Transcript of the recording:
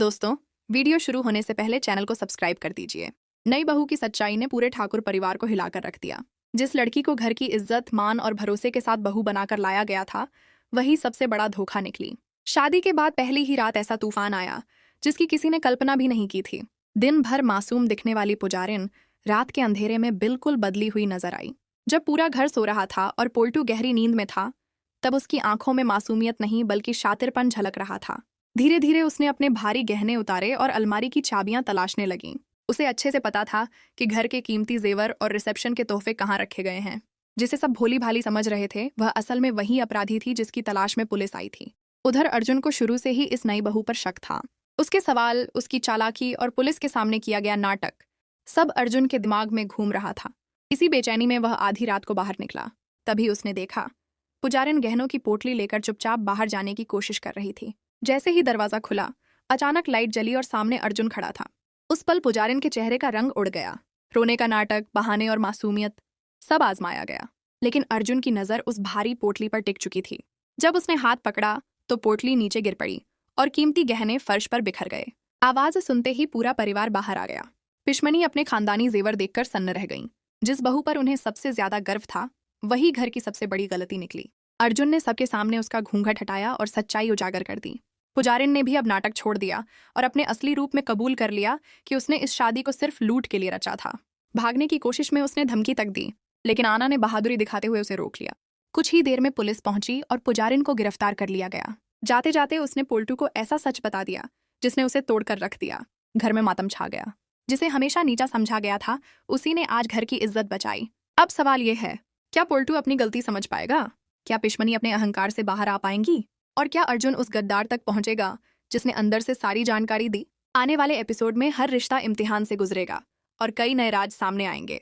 दोस्तों, वीडियो शुरू होने से पहले चैनल को सब्सक्राइब कर दीजिए। नई बहू की सच्चाई ने पूरे ठाकुर परिवार को हिलाकर रख दिया। जिस लड़की को घर की इज्जत, मान और भरोसे के साथ बहू बनाकर लाया गया था, वही सबसे बड़ा धोखा निकली। शादी के बाद पहली ही रात ऐसा तूफान आया जिसकी किसी ने कल्पना भी नहीं की थी। दिन भर मासूम दिखने वाली पुजारिन रात के अंधेरे में बिल्कुल बदली हुई नजर आई। जब पूरा घर सो रहा था और पोल्टू गहरी नींद में था, तब उसकी आंखों में मासूमियत नहीं बल्कि शातिरपन झलक रहा था। धीरे धीरे उसने अपने भारी गहने उतारे और अलमारी की चाबियां तलाशने लगी। उसे अच्छे से पता था कि घर के कीमती जेवर और रिसेप्शन के तोहफे कहाँ रखे गए हैं। जिसे सब भोली भाली समझ रहे थे, वह असल में वही अपराधी थी जिसकी तलाश में पुलिस आई थी। उधर अर्जुन को शुरू से ही इस नई बहू पर शक था। उसके सवाल, उसकी चालाकी और पुलिस के सामने किया गया नाटक, सब अर्जुन के दिमाग में घूम रहा था। इसी बेचैनी में वह आधी रात को बाहर निकला। तभी उसने देखा पुजारिन गहनों की पोटली लेकर चुपचाप बाहर जाने की कोशिश कर रही थी। जैसे ही दरवाजा खुला, अचानक लाइट जली और सामने अर्जुन खड़ा था। उस पल पुजारिन के चेहरे का रंग उड़ गया। रोने का नाटक, बहाने और मासूमियत सब आजमाया गया, लेकिन अर्जुन की नजर उस भारी पोटली पर टिक चुकी थी। जब उसने हाथ पकड़ा तो पोटली नीचे गिर पड़ी और कीमती गहने फर्श पर बिखर गए। आवाज सुनते ही पूरा परिवार बाहर आ गया। पिशमनी अपने खानदानी जेवर देखकर सन्न रह गईं। जिस बहू पर उन्हें सबसे ज्यादा गर्व था, वही घर की सबसे बड़ी गलती निकली। अर्जुन ने सबके सामने उसका घूंघट हटाया और सच्चाई उजागर कर दी। पुजारिन ने भी अब नाटक छोड़ दिया और अपने असली रूप में कबूल कर लिया कि उसने इस शादी को सिर्फ लूट के लिए रचा था। भागने की कोशिश में उसने धमकी तक दी, लेकिन आना ने बहादुरी दिखाते हुए उसे रोक लिया। कुछ ही देर में पुलिस पहुंची और पुजारिन को गिरफ्तार कर लिया गया। जाते जाते उसने पोल्टू को ऐसा सच बता दिया जिसने उसे तोड़कर रख दिया। घर में मातम छा गया। जिसे हमेशा नीचा समझा गया था, उसी ने आज घर की इज्जत बचाई। अब सवाल यह है, क्या पोल्टू अपनी गलती समझ पाएगा? क्या पिशमनी अपने अहंकार से बाहर आ पाएंगी? और क्या अर्जुन उस गद्दार तक पहुंचेगा जिसने अंदर से सारी जानकारी दी? आने वाले एपिसोड में हर रिश्ता इम्तिहान से गुजरेगा और कई नए राज सामने आएंगे।